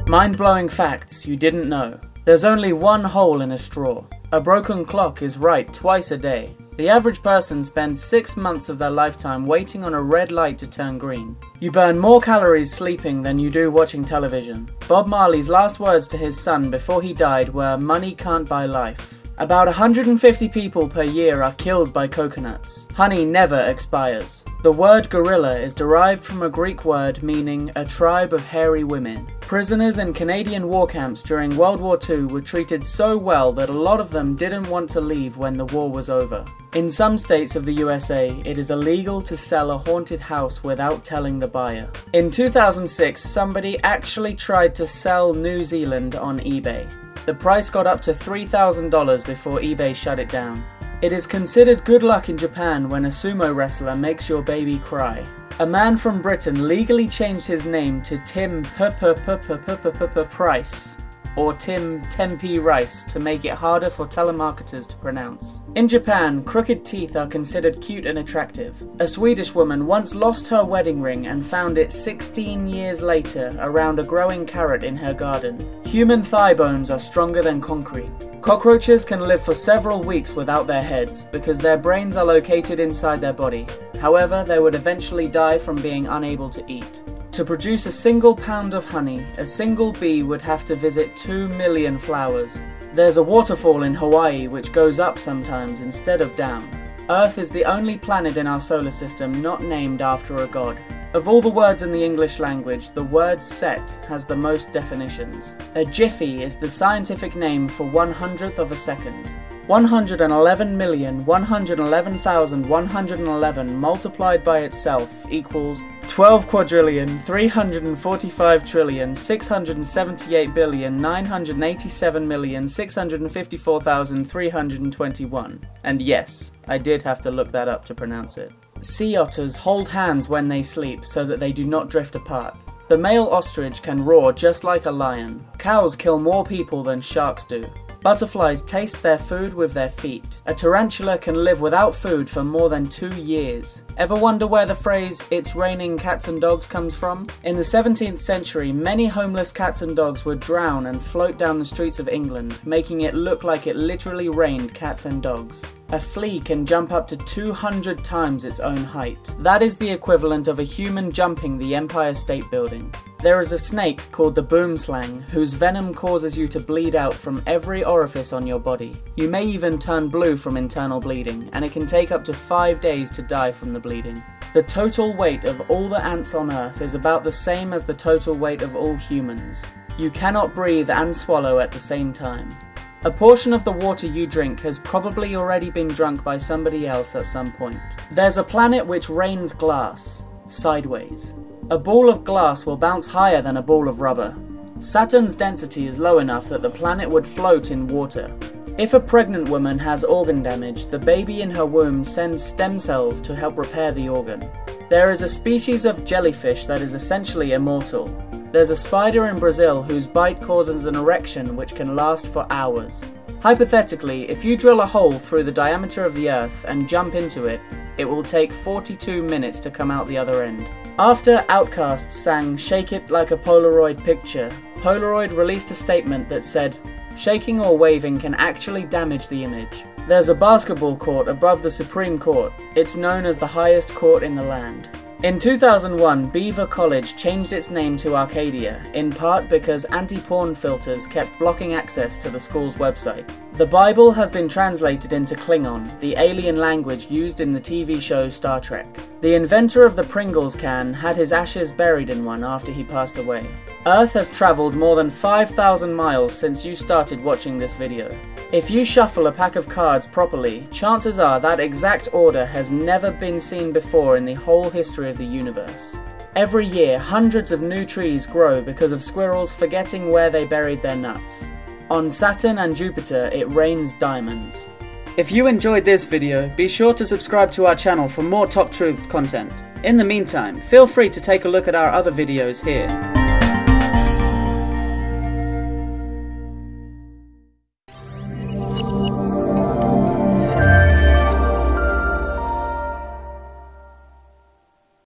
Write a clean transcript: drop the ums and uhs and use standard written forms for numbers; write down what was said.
Mind-blowing facts you didn't know. There's only one hole in a straw. A broken clock is right twice a day. The average person spends 6 months of their lifetime waiting on a red light to turn green. You burn more calories sleeping than you do watching television. Bob Marley's last words to his son before he died were, "Money can't buy life." About 150 people per year are killed by coconuts. Honey never expires. The word gorilla is derived from a Greek word meaning a tribe of hairy women. Prisoners in Canadian war camps during World War II were treated so well that a lot of them didn't want to leave when the war was over. In some states of the USA, it is illegal to sell a haunted house without telling the buyer. In 2006, somebody actually tried to sell New Zealand on eBay. The price got up to $3,000 before eBay shut it down. It is considered good luck in Japan when a sumo wrestler makes your baby cry. A man from Britain legally changed his name to Tim Price, or Tim Tempe Rice, to make it harder for telemarketers to pronounce. In Japan, crooked teeth are considered cute and attractive. A Swedish woman once lost her wedding ring and found it 16 years later around a growing carrot in her garden. Human thigh bones are stronger than concrete. Cockroaches can live for several weeks without their heads because their brains are located inside their body. However, they would eventually die from being unable to eat. To produce a single pound of honey, a single bee would have to visit 2 million flowers. There's a waterfall in Hawaii which goes up sometimes instead of down. Earth is the only planet in our solar system not named after a god. Of all the words in the English language, the word set has the most definitions. A jiffy is the scientific name for 1/100th of a second. 111,111,111 multiplied by itself equals 12,445,678,987,654,321. And yes, I did have to look that up to pronounce it. Sea otters hold hands when they sleep so that they do not drift apart. The male ostrich can roar just like a lion. Cows kill more people than sharks do. Butterflies taste their food with their feet. A tarantula can live without food for more than 2 years. Ever wonder where the phrase, "it's raining cats and dogs" comes from? In the 17th century, many homeless cats and dogs would drown and float down the streets of England, making it look like it literally rained cats and dogs. A flea can jump up to 200 times its own height. That is the equivalent of a human jumping the Empire State Building. There is a snake called the boomslang, whose venom causes you to bleed out from every orifice on your body. You may even turn blue from internal bleeding, and it can take up to 5 days to die from the bleeding. The total weight of all the ants on Earth is about the same as the total weight of all humans. You cannot breathe and swallow at the same time. A portion of the water you drink has probably already been drunk by somebody else at some point. There's a planet which rains glass, sideways. A ball of glass will bounce higher than a ball of rubber. Saturn's density is low enough that the planet would float in water. If a pregnant woman has organ damage, the baby in her womb sends stem cells to help repair the organ. There is a species of jellyfish that is essentially immortal. There's a spider in Brazil whose bite causes an erection which can last for hours. Hypothetically, if you drill a hole through the diameter of the Earth and jump into it, it will take 42 minutes to come out the other end. After Outkast sang "Shake It Like a Polaroid Picture," Polaroid released a statement that said, "Shaking or waving can actually damage the image." There's a basketball court above the Supreme Court. It's known as the highest court in the land. In 2001, Beaver College changed its name to Arcadia, in part because anti-porn filters kept blocking access to the school's website. The Bible has been translated into Klingon, the alien language used in the TV show Star Trek. The inventor of the Pringles can had his ashes buried in one after he passed away. Earth has travelled more than 5,000 miles since you started watching this video. If you shuffle a pack of cards properly, chances are that exact order has never been seen before in the whole history of the universe. Every year, hundreds of new trees grow because of squirrels forgetting where they buried their nuts. On Saturn and Jupiter, it rains diamonds. If you enjoyed this video, be sure to subscribe to our channel for more Top Truths content. In the meantime, feel free to take a look at our other videos here.